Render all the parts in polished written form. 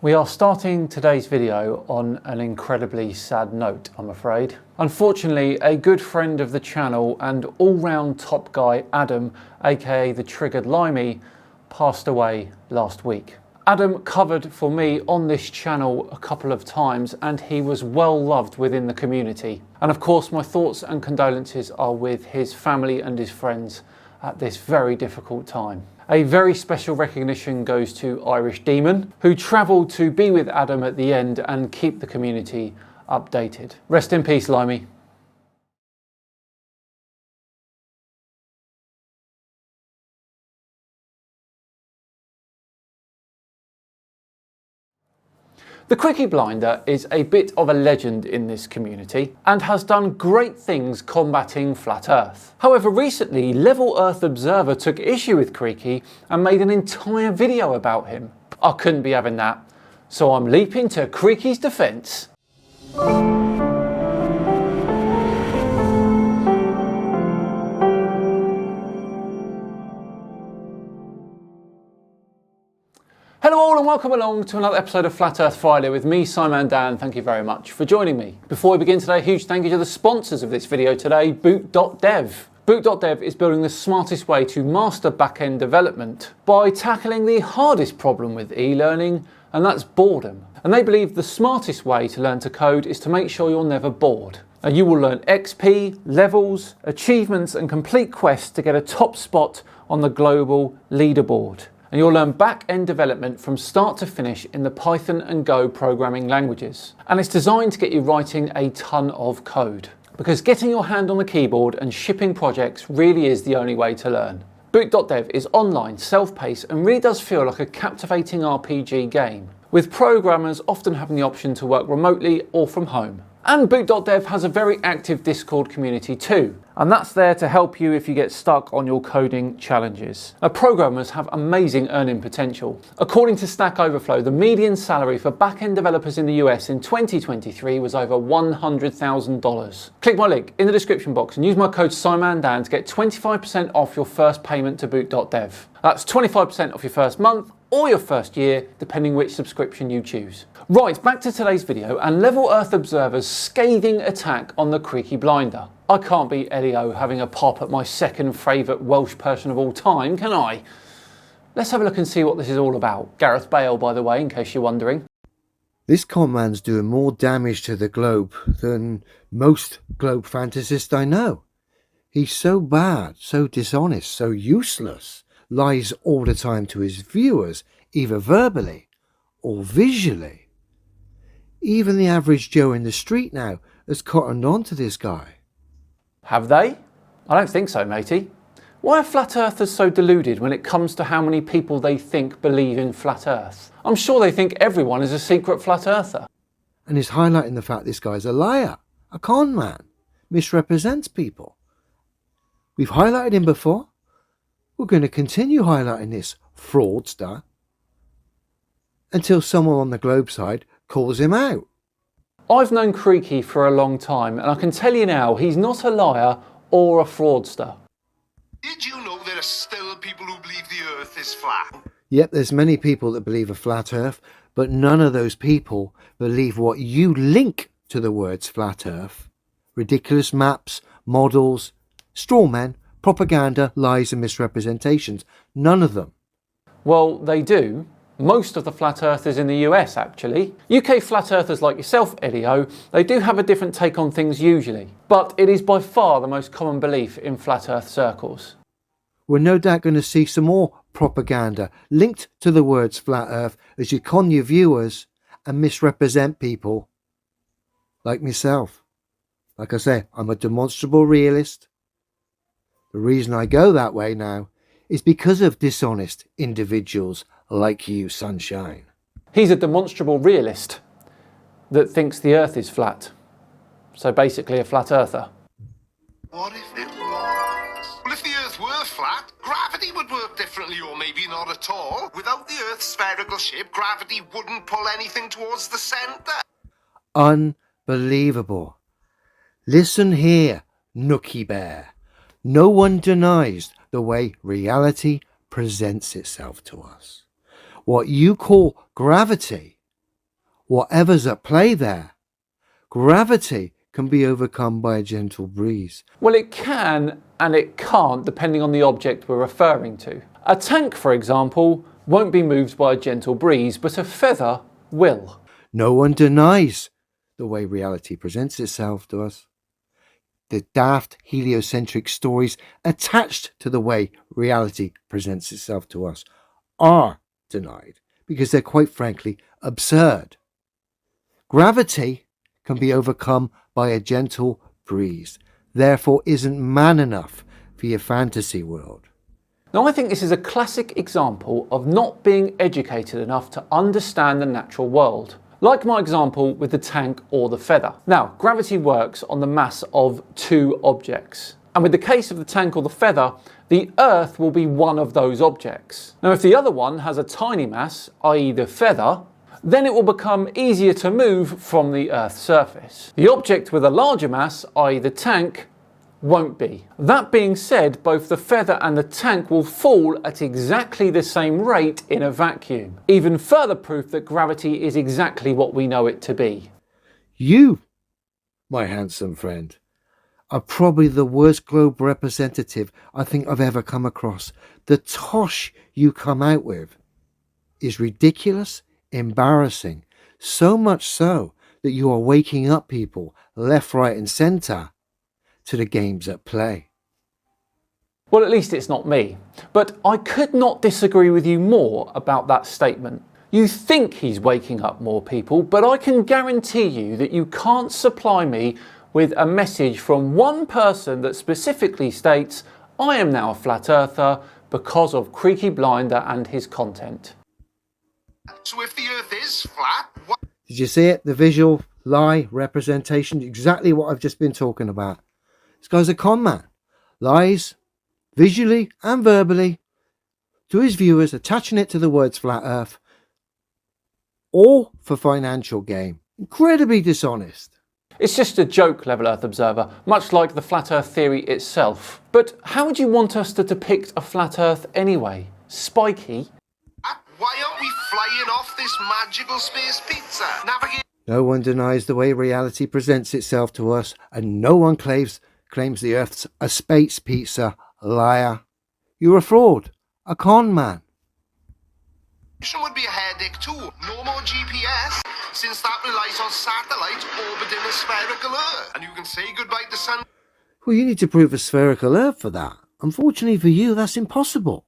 We are starting today's video on an incredibly sad note, I'm afraid. Unfortunately, a good friend of the channel and all-round top guy Adam, aka the Triggered Limey, passed away last week. Adam covered for me on this channel a couple of times and he was well loved within the community. And of course my thoughts and condolences are with his family and his friends at this very difficult time. A very special recognition goes to Irish Demon, who travelled to be with Adam at the end and keep the community updated. Rest in peace, Limey. The Creaky Blinder is a bit of a legend in this community and has done great things combating Flat Earth. However, recently Level Earth Observer took issue with Creaky and made an entire video about him. I couldn't be having that, so I'm leaping to Creaky's defence. Hello all and welcome along to another episode of Flat Earth Friday with me, Simon Dan. Thank you very much for joining me. Before we begin today, a huge thank you to the sponsors of this video today, Boot.dev. Boot.dev is building the smartest way to master back-end development by tackling the hardest problem with e-learning, and that's boredom. And they believe the smartest way to learn to code is to make sure you're never bored. And you will learn XP, levels, achievements and complete quests to get a top spot on the global leaderboard. And you'll learn back-end development from start to finish in the Python and Go programming languages. And it's designed to get you writing a ton of code, because getting your hand on the keyboard and shipping projects really is the only way to learn. Boot.dev is online, self-paced and really does feel like a captivating RPG game, with programmers often having the option to work remotely or from home. And Boot.dev has a very active Discord community too, and that's there to help you if you get stuck on your coding challenges. Now, programmers have amazing earning potential. According to Stack Overflow, the median salary for back-end developers in the US in 2023 was over $100,000. Click my link in the description box and use my code SIMANDAN to get 25% off your first payment to Boot.dev. That's 25% off your first month or your first year, depending which subscription you choose. Right, back to today's video and Level Earth Observer's scathing attack on the Creaky Blinder. I can't be Elio having a pop at my second favourite Welsh person of all time, can I? Let's have a look and see what this is all about. Gareth Bale, by the way, in case you're wondering. This con man's doing more damage to the globe than most globe fantasists I know. He's so bad, so dishonest, so useless, lies all the time to his viewers, either verbally or visually. Even the average Joe in the street now has cottoned on to this guy. Have they? I don't think so, matey. Why are flat earthers so deluded when it comes to how many people they think believe in flat earth? I'm sure they think everyone is a secret flat earther. And he's highlighting the fact this guy's a liar, a con man, misrepresents people. We've highlighted him before. We're going to continue highlighting this fraudster until someone on the globe side calls him out. I've known Creaky for a long time and I can tell you now he's not a liar or a fraudster. Did you know there are still people who believe the earth is flat? Yep, there's many people that believe a flat earth, but none of those people believe what you link to the words flat earth. Ridiculous maps, models, straw men, propaganda, lies and misrepresentations. None of them. Well, they do. Most of the flat earthers in the US, actually. UK flat earthers like yourself, Elio, they do have a different take on things usually, but it is by far the most common belief in flat earth circles. We're no doubt going to see some more propaganda linked to the words flat earth as you con your viewers and misrepresent people like myself. Like I say, I'm a demonstrable realist. The reason I go that way now is because of dishonest individuals like you, Sunshine. He's a demonstrable realist that thinks the earth is flat. So basically a flat earther. What if it was? Well, if the earth were flat, gravity would work differently, or maybe not at all. Without the earth's spherical shape, gravity wouldn't pull anything towards the centre. Unbelievable. Listen here, Nookie Bear. No one denies the way reality presents itself to us. What you call gravity whatever's at play there. Gravity can be overcome by a gentle breeze. Well, it can and it can't, depending on the object we're referring to. A tank, for example, won't be moved by a gentle breeze, but a feather will. No one denies the way reality presents itself to us. The daft heliocentric stories attached to the way reality presents itself to us are denied because they're quite frankly absurd. Gravity can be overcome by a gentle breeze, therefore isn't man enough for your fantasy world. Now, I think this is a classic example of not being educated enough to understand the natural world. Like my example with the tank or the feather. Now, gravity works on the mass of two objects. And with the case of the tank or the feather, the Earth will be one of those objects. Now, if the other one has a tiny mass, i.e. the feather, then it will become easier to move from the Earth's surface. The object with a larger mass, i.e. the tank, won't be. That being said, both the feather and the tank will fall at exactly the same rate in a vacuum. Even further proof that gravity is exactly what we know it to be. You, my handsome friend, are probably the worst globe representative I think I've ever come across. The tosh you come out with is ridiculous, embarrassing, so much so that you are waking up people left, right and centre to the games at play. Well, at least it's not me. But I could not disagree with you more about that statement. You think he's waking up more people, but I can guarantee you that you can't supply me with a message from one person that specifically states, I am now a flat earther because of Creaky Blinder and his content. So if the Earth is flat, what? Did you see it? The visual lie representation, exactly what I've just been talking about. This guy's a con man. Lies, visually and verbally, to his viewers, attaching it to the words flat earth, all for financial gain. Incredibly dishonest. It's just a joke, Level Earth Observer, much like the flat earth theory itself. But how would you want us to depict a flat earth anyway? Spiky? Why aren't we flying off this magical space pizza? Navigate. No one denies the way reality presents itself to us, and no one claims the Earth's a space pizza. Liar. You're a fraud. A con man. Would be a headache too. No more GPS, since that relies on satellites orbiting a spherical Earth. And you can say goodbye to sun. Well, you need to prove a spherical Earth for that. Unfortunately for you, that's impossible.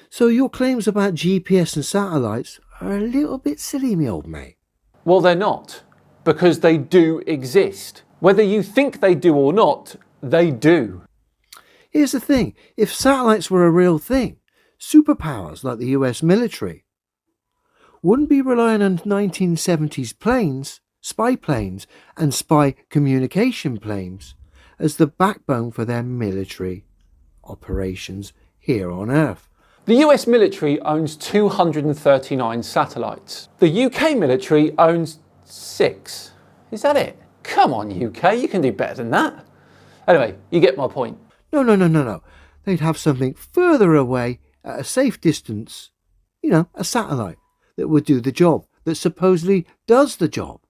So your claims about GPS and satellites are a little bit silly, me old mate. Well, they're not, because they do exist. Whether you think they do or not, they do. Here's the thing. If satellites were a real thing, superpowers like the US military wouldn't be relying on 1970s planes, spy planes, and spy communication planes as the backbone for their military operations here on Earth. The US military owns 239 satellites. The UK military owns 6. Is that it? Come on, UK, you can do better than that. Anyway, you get my point. No. They'd have something further away at a safe distance, a satellite that would do the job, that supposedly does the job.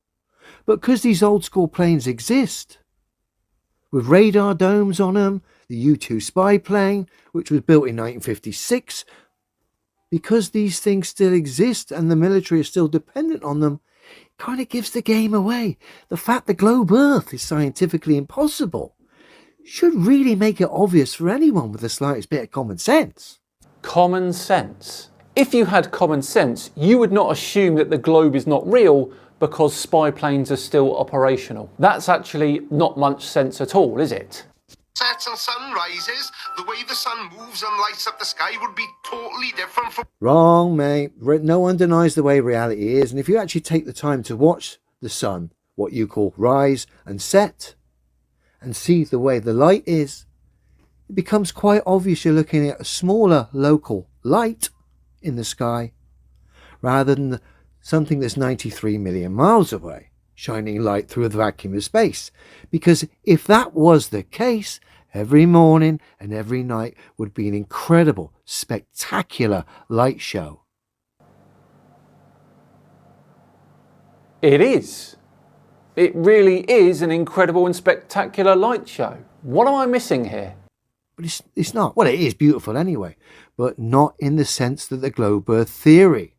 But because these old school planes exist, with radar domes on them, the U-2 spy plane, which was built in 1956, because these things still exist and the military is still dependent on them, it kind of gives the game away. The fact the globe Earth is scientifically impossible should really make it obvious for anyone with the slightest bit of common sense. Common sense. If you had common sense, you would not assume that the globe is not real because spy planes are still operational. That's actually not much sense at all, is it? Sets and sunrises, the way the sun moves and lights up the sky would be totally different from... Wrong, mate. No one denies the way reality is, and if you actually take the time to watch the sun, what you call rise and set, and see the way the light is, it becomes quite obvious you're looking at a smaller local light in the sky rather than something that's 93 million miles away, shining light through the vacuum of space. Because if that was the case, every morning and every night would be an incredible, spectacular light show. It is. It really is an incredible and spectacular light show. What am I missing here? But it's not. Well, it is beautiful anyway, but not in the sense that the globe Earth theory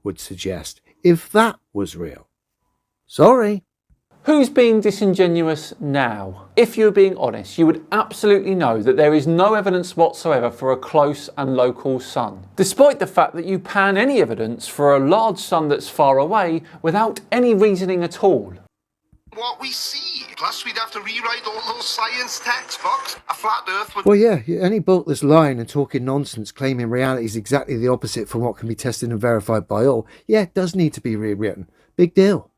would suggest, if that was real. Sorry. Who's being disingenuous now? If you were being honest, you would absolutely know that there is no evidence whatsoever for a close and local sun, despite the fact that you pan any evidence for a large sun that's far away without any reasoning at all. What we see. Plus, we'd have to rewrite all those science textbooks. A flat Earth would... Well, yeah, any book that's lying and talking nonsense, claiming reality is exactly the opposite from what can be tested and verified by all, yeah, it does need to be rewritten. Big deal.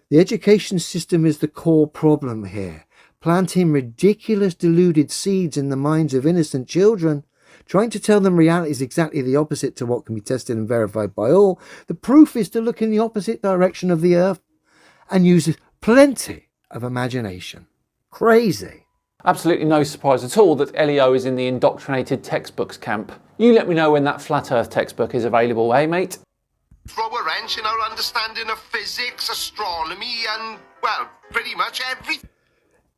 The education system is the core problem here, planting ridiculous deluded seeds in the minds of innocent children, trying to tell them reality is exactly the opposite to what can be tested and verified by all. The proof is to look in the opposite direction of the Earth and use plenty of imagination. Crazy. Absolutely no surprise at all that Leo is in the indoctrinated textbooks camp. You let me know when that Flat Earth textbook is available, eh, mate? Throw a wrench in our understanding of physics, astronomy, and, well, pretty much everything.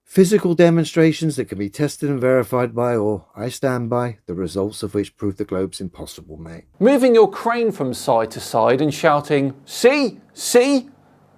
Physical demonstrations that can be tested and verified by all. I stand by, the results of which prove the globe's impossible, mate. Moving your crane from side to side and shouting, "See? See?"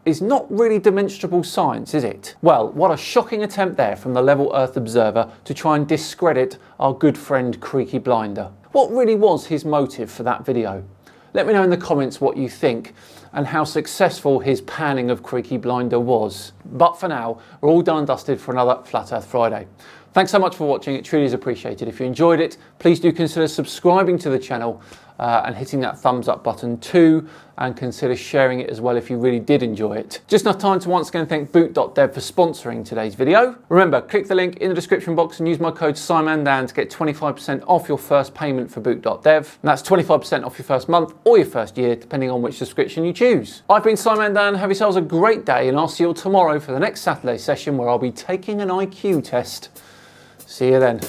is not really demonstrable science, is it? Well, what a shocking attempt there from the Level Earth Observer to try and discredit our good friend Creaky Blinder. What really was his motive for that video? Let me know in the comments what you think and how successful his panning of Creaky Blinder was. But for now, we're all done and dusted for another Flat Earth Friday. Thanks so much for watching, it truly is appreciated. If you enjoyed it, please do consider subscribing to the channel and hitting that thumbs up button too, and consider sharing it as well if you really did enjoy it. Just enough time to once again thank boot.dev for sponsoring today's video. Remember, click the link in the description box and use my code SIMANDAN to get 25% off your first payment for boot.dev. And that's 25% off your first month or your first year, depending on which subscription you choose. I've been SIMANDAN, have yourselves a great day, and I'll see you all tomorrow for the next Saturday session where I'll be taking an IQ test. See you then.